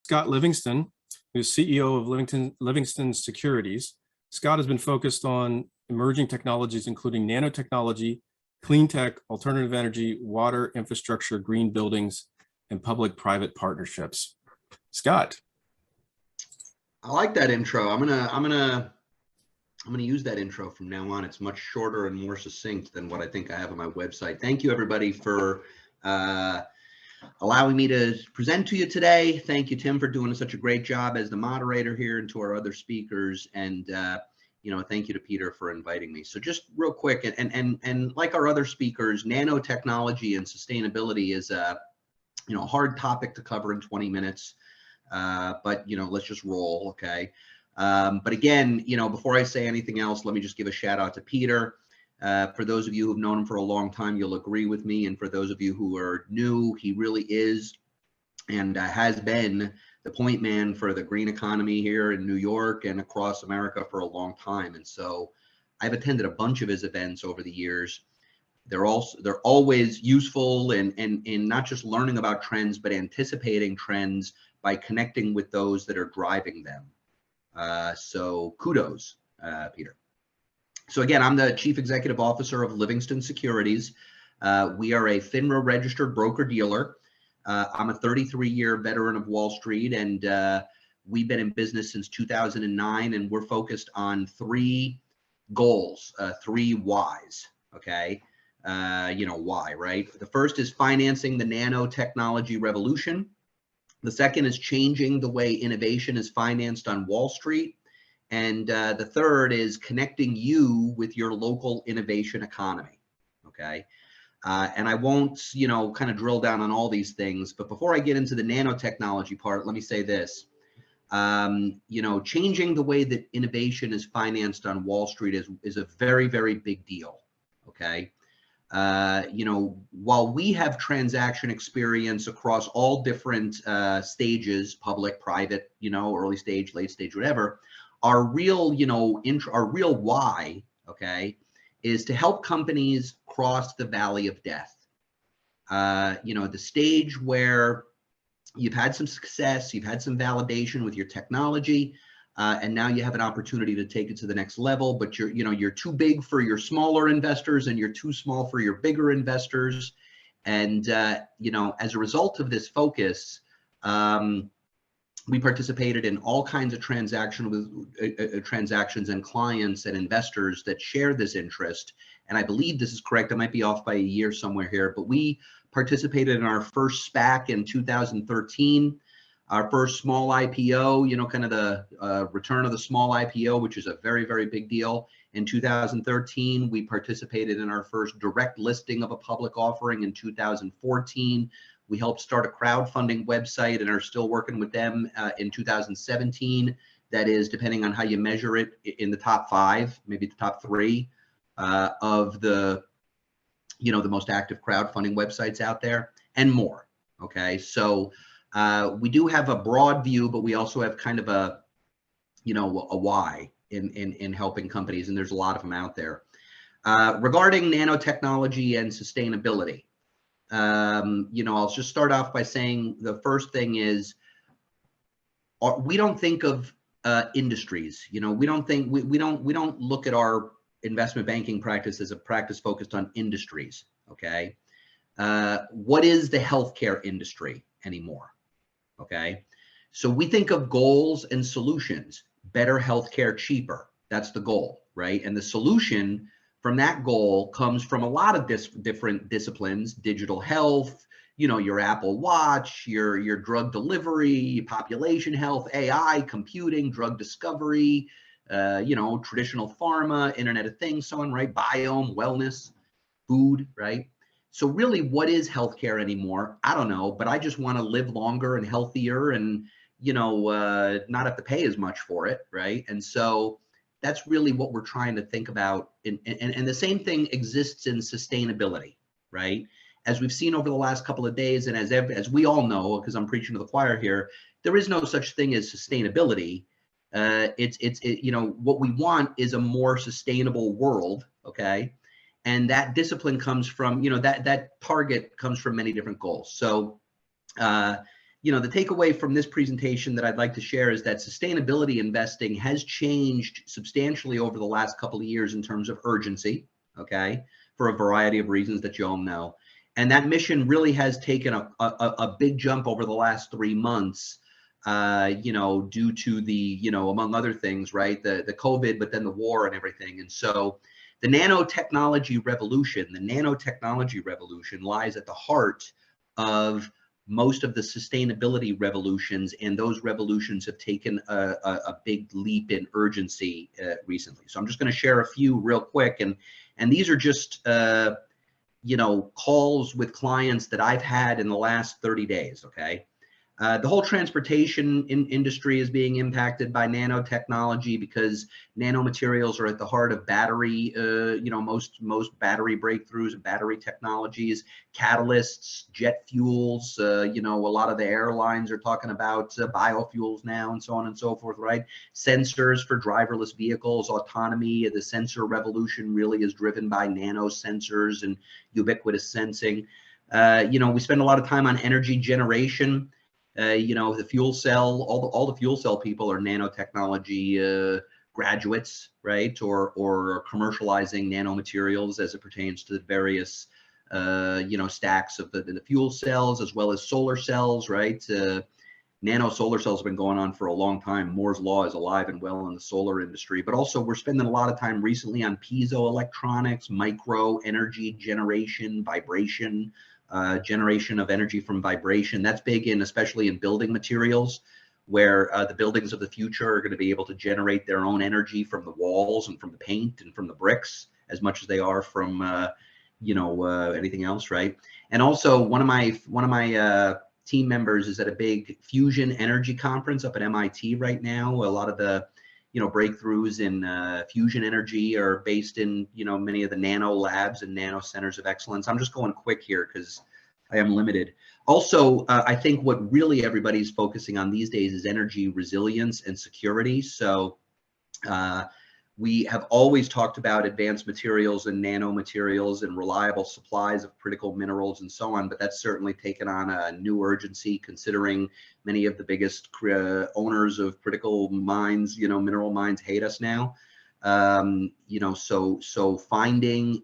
Scott Livingston, who's CEO of Livingston Securities. Scott has been focused on emerging technologies, including nanotechnology, clean tech, alternative energy, water infrastructure, green buildings, and public-private partnerships. Scott. I like that intro. I'm gonna use that intro from now on. It's much shorter and more succinct than what I think I have on my website. Thank you, everybody, for allowing me to present to you today. Thank you, Tim, for doing such a great job as the moderator here, and to our other speakers. And thank you to Peter for inviting me. So just real quick, and like our other speakers, nanotechnology and sustainability is a hard topic to cover in 20 minutes. But let's just roll, okay? But again, before I say anything else, let me just give a shout out to Peter. For those of you who've known him for a long time, you'll agree with me. And for those of you who are new, he really is and has been the point man for the green economy here in New York and across America for a long time. And so I've attended a bunch of his events over the years. They're always useful in not just learning about trends, but anticipating trends by connecting with those that are driving them. So kudos, Peter. So again, I'm the Chief Executive Officer of Livingston Securities. We are a FINRA registered broker-dealer. I'm a 33-year veteran of Wall Street, and we've been in business since 2009, and we're focused on three goals, three whys, okay? Why, right? The first is financing the nanotechnology revolution. The second is changing the way innovation is financed on Wall Street. And the third is connecting you with your local innovation economy, okay? And I won't, kind of drill down on all these things, but before I get into the nanotechnology part, let me say this. Changing the way that innovation is financed on Wall Street is a very, very big deal, okay? While we have transaction experience across all different stages, public, private, early stage, late stage, whatever, our real, our real why, okay, is to help companies cross the valley of death. The stage where you've had some success, you've had some validation with your technology, and now you have an opportunity to take it to the next level, but you're too big for your smaller investors and you're too small for your bigger investors. And, as a result of this focus, we participated in all kinds of transactions and clients and investors that share this interest. And I believe this is correct. I might be off by a year somewhere here, but we participated in our first SPAC in 2013. Our first small IPO, kind of the return of the small IPO, which is a very, very big deal. In 2013, we participated in our first direct listing of a public offering in 2014. We helped start a crowdfunding website and are still working with them in 2017. That is, depending on how you measure it, in the top 5, maybe the top 3 of the, the most active crowdfunding websites out there, and more. Okay, so we do have a broad view, but we also have kind of a why in helping companies, and there's a lot of them out there. Regarding nanotechnology and sustainability, I'll just start off by saying the first thing is we don't think of industries. We don't look at our investment banking practice as a practice focused on industries. Okay, what is the healthcare industry anymore? Okay, so we think of goals and solutions. Better healthcare, cheaper. That's the goal, right? And the solution from that goal comes from a lot of different disciplines: digital health, your Apple Watch, your drug delivery, population health, AI, computing, drug discovery, traditional pharma, Internet of Things, so on, right? Biome, wellness, food, right? So really, what is healthcare anymore? I don't know, but I just want to live longer and healthier and, not have to pay as much for it, right? And so that's really what we're trying to think about. And the same thing exists in sustainability, right? As we've seen over the last couple of days, and as we all know, because I'm preaching to the choir here, there is no such thing as sustainability. What we want is a more sustainable world, okay? And that discipline comes from, that target comes from many different goals. So the takeaway from this presentation that I'd like to share is that sustainability investing has changed substantially over the last couple of years in terms of urgency, okay, for a variety of reasons that you all know. And that mission really has taken a big jump over the last 3 months, due to the, among other things, right, the COVID, but then the war and everything. And so the nanotechnology revolution lies at the heart of most of the sustainability revolutions, and those revolutions have taken a big leap in urgency recently. So I'm just going to share a few real quick, and these are just calls with clients that I've had in the last 30 days. Okay. The whole transportation industry is being impacted by nanotechnology because nanomaterials are at the heart of battery, most battery breakthroughs and battery technologies, catalysts, jet fuels. A lot of the airlines are talking about biofuels now and so on and so forth, right? Sensors for driverless vehicles, autonomy. The sensor revolution really is driven by nano sensors and ubiquitous sensing. We spend a lot of time on energy generation. The fuel cell, all the fuel cell people are nanotechnology graduates, right? Or commercializing nanomaterials as it pertains to the various, stacks of the fuel cells, as well as solar cells, right? Nano solar cells have been going on for a long time. Moore's law is alive and well in the solar industry, but also we're spending a lot of time recently on piezoelectronics, micro energy generation, vibration, generation of energy from vibration. That's big especially in building materials, where the buildings of the future are going to be able to generate their own energy from the walls and from the paint and from the bricks as much as they are from anything else, right? And also one of my team members is at a big fusion energy conference up at MIT right now. A lot of the breakthroughs in fusion energy are based in, many of the nano labs and nano centers of excellence. I'm just going quick here because I am limited. Also, I think what really everybody's focusing on these days is energy resilience and security. So we have always talked about advanced materials and nanomaterials and reliable supplies of critical minerals and so on, but that's certainly taken on a new urgency considering many of the biggest owners of critical mines, mineral mines hate us now. So finding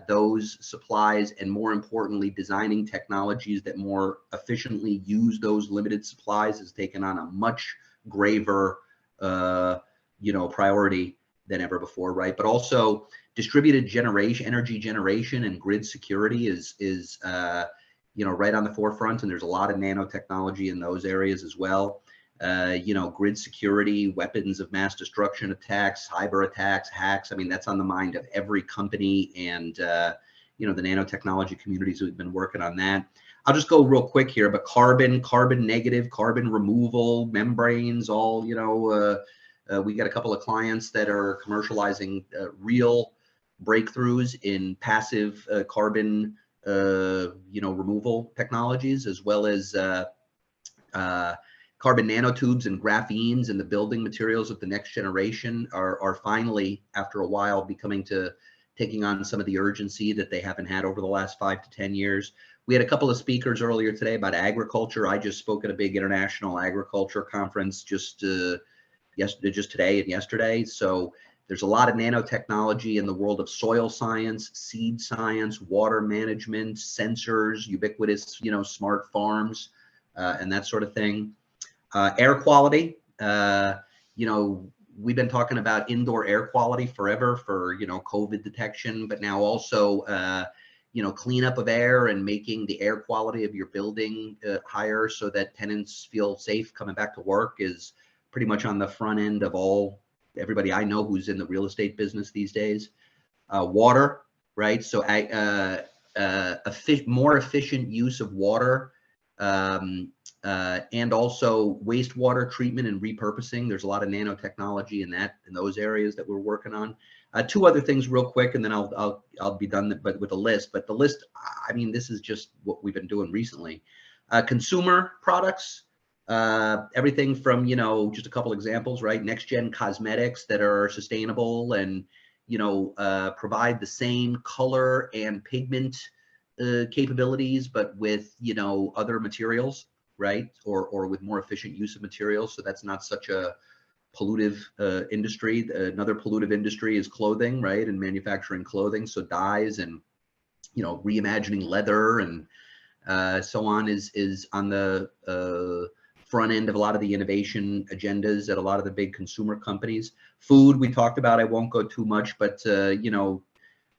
those supplies, and more importantly, designing technologies that more efficiently use those limited supplies has taken on a much graver, priority than ever before, right? But also distributed generation, energy generation, and grid security is right on the forefront, and there's a lot of nanotechnology in those areas as well. Grid security, weapons of mass destruction attacks, cyber attacks, hacks. I mean, that's on the mind of every company, and the nanotechnology communities who've been working on that. I'll just go real quick here, but carbon negative, carbon removal, membranes, all, we got a couple of clients that are commercializing real breakthroughs in passive carbon, removal technologies, as well as carbon nanotubes and graphenes, and the building materials of the next generation are finally, after a while, taking on some of the urgency that they haven't had over the last 5 to 10 years. We had a couple of speakers earlier today about agriculture. I just spoke at a big international agriculture conference just today and yesterday. So there's a lot of nanotechnology in the world of soil science, seed science, water management, sensors, ubiquitous, smart farms, and that sort of thing. Air quality, we've been talking about indoor air quality forever for, COVID detection, but now also, cleanup of air and making the air quality of your building higher so that tenants feel safe coming back to work is pretty much on the front end of everybody I know who's in the real estate business these days. Water, right? So more efficient use of water, and also wastewater treatment and repurposing. There's a lot of nanotechnology in those areas that we're working on. Two other things real quick, and then I'll be done with the list. But the list, I mean, this is just what we've been doing recently. Consumer products, everything from, just a couple examples, right? Next gen cosmetics that are sustainable and, provide the same color and pigment capabilities, but with, other materials. right? Or with more efficient use of materials. So that's not such a pollutive industry. Another pollutive industry is clothing, right? And manufacturing clothing. So dyes and, you know, reimagining leather and so on is on the front end of a lot of the innovation agendas at a lot of the big consumer companies. Food we talked about, I won't go too much, but you know,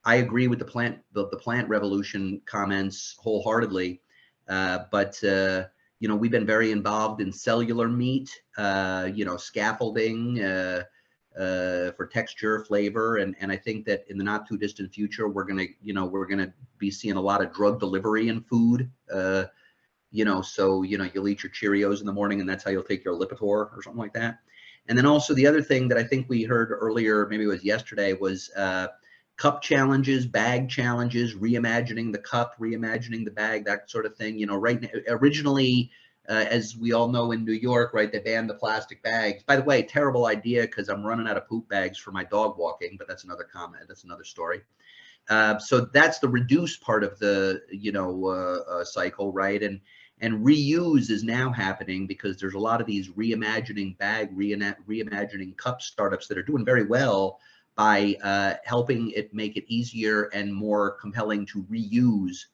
I agree with the plant revolution comments wholeheartedly. But you know, we've been very involved in cellular meat, you know, scaffolding for texture, flavor, and I think that in the not too distant future, we're gonna be seeing a lot of drug delivery in food. You know, so you know, you'll eat your Cheerios in the morning, and that's how you'll take your Lipitor or something like that. And then also the other thing that I think we heard earlier, maybe it was yesterday, was cup challenges, bag challenges, reimagining the cup, reimagining the bag, that sort of thing. You know, right now, originally, as we all know in New York, right, they banned the plastic bags. By the way, terrible idea because I'm running out of poop bags for my dog walking, but that's another comment. That's another story. So that's the reduced part of the, you know, cycle, right? And reuse is now happening because there's a lot of these reimagining bag, reimagining cup startups that are doing very well by helping it make it easier and more compelling to reuse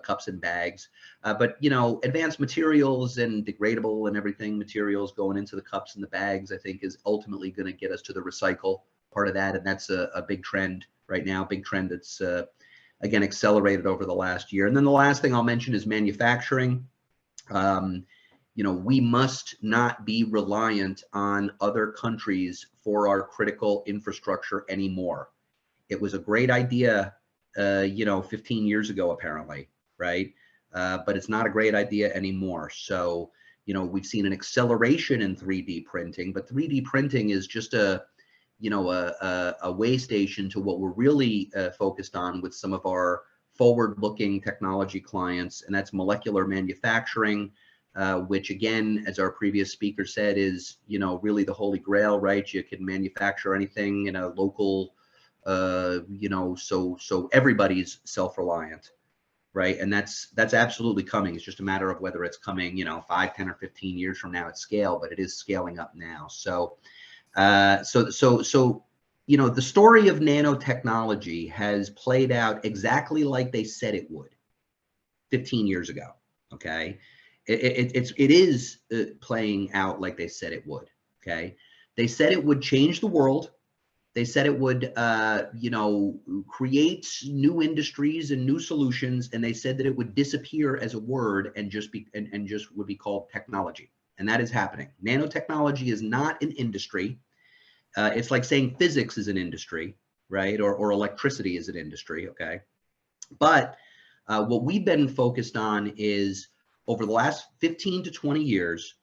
cups and bags. But, you know, advanced materials and degradable and everything materials going into the cups and the bags, I think is ultimately going to get us to the recycle part of that. And that's a big trend right now, big trend that's, again, accelerated over the last year. And then the last thing I'll mention is manufacturing. You know, we must not be reliant on other countries for our critical infrastructure anymore. It was a great idea, you know, 15 years ago, apparently, right? But it's not a great idea anymore. So, you know, we've seen an acceleration in 3D printing, but 3D printing is just a, you know, a way station to what we're really focused on with some of our forward-looking technology clients, and that's molecular manufacturing, which again, as our previous speaker said, is, you know, really the holy grail, right? You can manufacture anything in a local, you know, so everybody's self-reliant, right? And that's absolutely coming. It's just a matter of whether it's coming, you know, 5, 10, or 15 years from now at scale, but it is scaling up now. So, you know, the story of nanotechnology has played out exactly like they said it would 15 years ago. Okay, it is playing out like they said it would. Okay, they said it would change the world. They said it would, you know, create new industries and new solutions, and they said that it would disappear as a word and just be and just would be called technology. And that is happening. Nanotechnology is not an industry. It's like saying physics is an industry, right? Or electricity is an industry, okay? But what we've been focused on is over the last 15 to 20 years,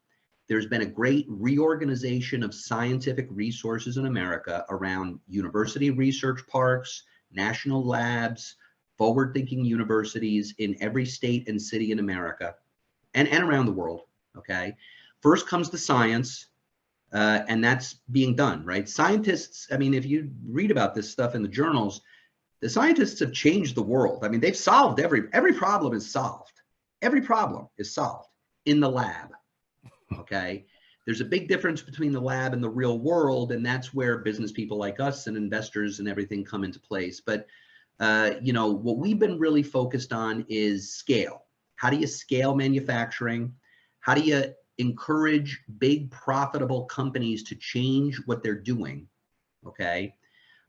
there's been a great reorganization of scientific resources in America around university research parks, national labs, forward-thinking universities in every state and city in America and around the world, okay? First comes the science, and that's being done, right? Scientists, I mean, if you read about this stuff in the journals, the scientists have changed the world. I mean, they've solved every problem is solved. Every problem is solved in the lab, okay? There's a big difference between the lab and the real world, and that's where business people like us and investors and everything come into place. But, you know, what we've been really focused on is scale. How do you scale manufacturing? How do you encourage big profitable companies to change what they're doing, okay?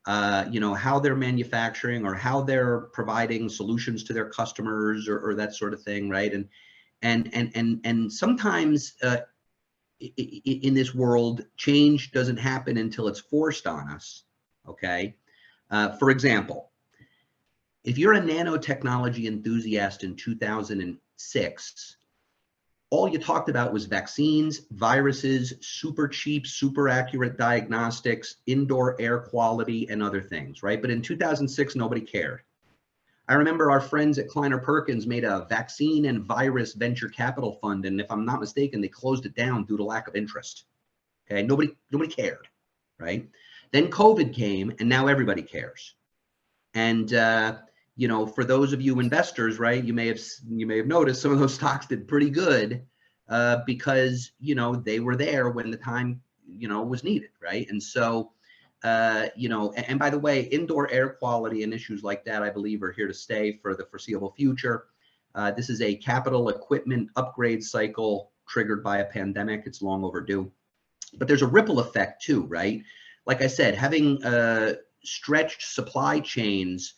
You know, how they're manufacturing or how they're providing solutions to their customers or that sort of thing, right? And sometimes in this world, change doesn't happen until it's forced on us, okay? For example, if you're a nanotechnology enthusiast in 2006, all you talked about was vaccines, viruses, super cheap, super accurate diagnostics, indoor air quality, and other things, right? But in 2006, nobody cared. I remember our friends at Kleiner Perkins made a vaccine and virus venture capital fund, and if I'm not mistaken, they closed it down due to lack of interest. Okay, nobody cared, right? Then COVID came, and now everybody cares. And you know, for those of you investors, right, you may have noticed some of those stocks did pretty good because, you know, they were there when the time, you know, was needed, right? And so, you know, and by the way, indoor air quality and issues like that, I believe, are here to stay for the foreseeable future. This is a capital equipment upgrade cycle triggered by a pandemic. It's long overdue. But there's a ripple effect too, right? Like I said, having stretched supply chains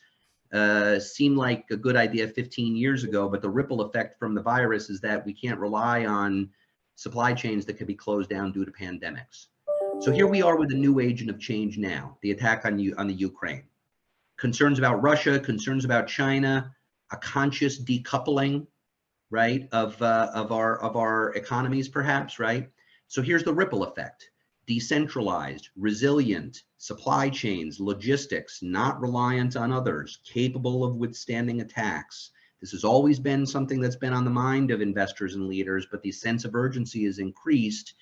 seemed like a good idea 15 years ago, but the ripple effect from the virus is that we can't rely on supply chains that could be closed down due to pandemics. So here we are with a new agent of change now, the attack on the Ukraine. Concerns about Russia, concerns about China, a conscious decoupling, right, of our economies, perhaps, right? So here's the ripple effect: decentralized, resilient supply chains, logistics, not reliant on others, capable of withstanding attacks. This has always been something that's been on the mind of investors and leaders, but the sense of urgency is increased.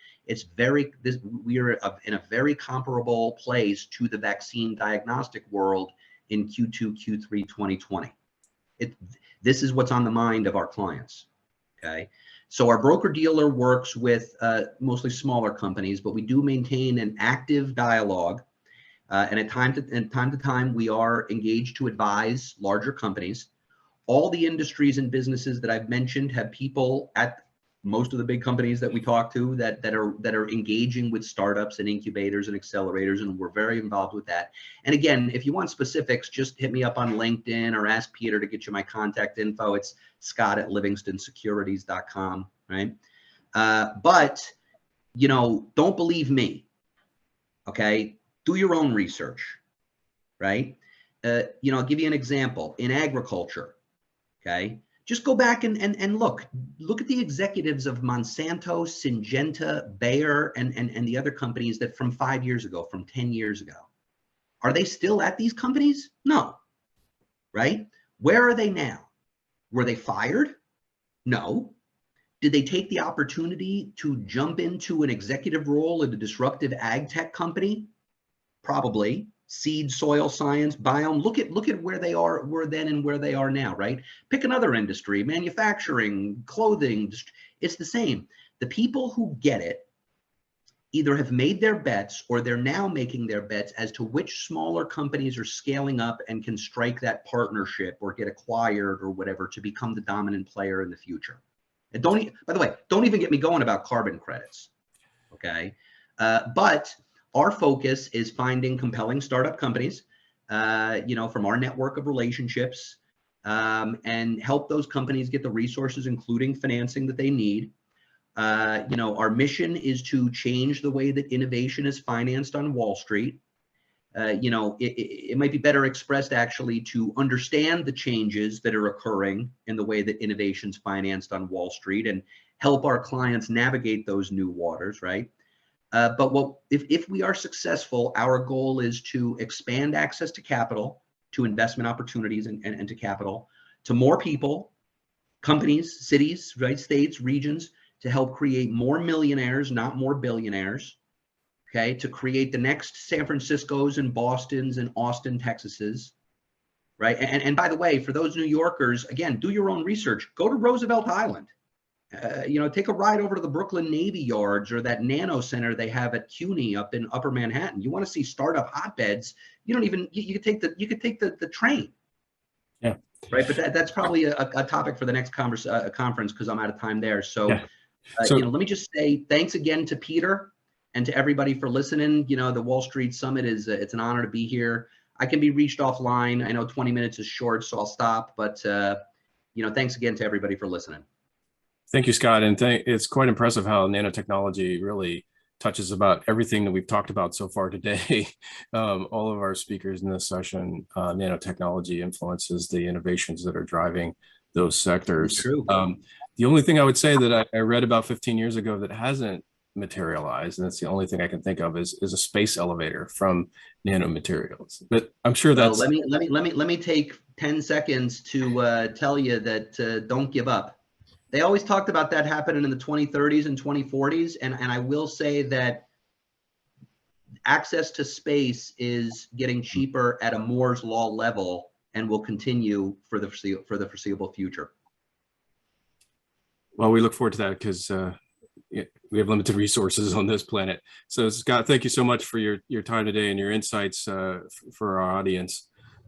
We are in a very comparable place to the vaccine diagnostic world in Q2, Q3 2020. This is what's on the mind of our clients, okay? So our broker dealer works with mostly smaller companies, but we do maintain an active dialogue. And at time to time, we are engaged to advise larger companies. All the industries and businesses that I've mentioned have people at most of the big companies that we talk to that are engaging with startups and incubators and accelerators, and we're very involved with that. And again, if you want specifics, just hit me up on LinkedIn or ask Peter to get you my contact info. It's scott@livingstonsecurities.com, right? But, you know, don't believe me, okay? Do your own research, right? You know, I'll give you an example. In agriculture, okay? Just go back and look at the executives of Monsanto, Syngenta, Bayer, and the other companies that from 5 years ago, from 10 years ago. Are they still at these companies? No, right? Where are they now? Were they fired? No. Did they take the opportunity to jump into an executive role at a disruptive ag tech company? Probably. Seed, soil science, biome. Look at where they were then and where they are now, right? Pick another industry, manufacturing, clothing. It's the same. The people who get it either have made their bets or they're now making their bets as to which smaller companies are scaling up and can strike that partnership or get acquired or whatever to become the dominant player in the future. And by the way, don't even get me going about carbon credits, okay? But our focus is finding compelling startup companies, you know, from our network of relationships, and help those companies get the resources, including financing, that they need. You know, our mission is to change the way that innovation is financed on Wall Street. You know, it might be better expressed actually to understand the changes that are occurring in the way that innovation's financed on Wall Street and help our clients navigate those new waters, right? But if we are successful, our goal is to expand access to capital, to investment opportunities and to capital, to more people, companies, cities, right, states, regions, to help create more millionaires, not more billionaires, okay, to create the next San Franciscos and Bostons and Austin, Texases, right? And by the way, for those New Yorkers, again, do your own research. Go to Roosevelt Island. You know, take a ride over to the Brooklyn Navy Yards or that nano center they have at CUNY up in Upper Manhattan. You want to see startup hotbeds? You don't even you could take the train. Yeah. Right, but that's probably a topic for the next conference because I'm out of time there. So, Yeah. you know, let me just say thanks again to Peter and to everybody for listening. You know, the Wall Street Summit it's an honor to be here. I can be reached offline. I know 20 minutes is short, so I'll stop. But you know, thanks again to everybody for listening. Thank you, Scott. And it's quite impressive how nanotechnology really touches about everything that we've talked about so far today. All of our speakers in this session, nanotechnology influences the innovations that are driving those sectors. True. The only thing I would say that I read about 15 years ago that hasn't materialized, and that's the only thing I can think of, is a space elevator from nanomaterials. But I'm sure that's. Well, let me take 10 seconds to tell you that don't give up. They always talked about that happening in the 2030s and 2040s, and I will say that access to space is getting cheaper at a Moore's Law level and will continue for the foreseeable future. Well, we look forward to that because we have limited resources on this planet. So Scott, thank you so much for your time today and your insights for our audience.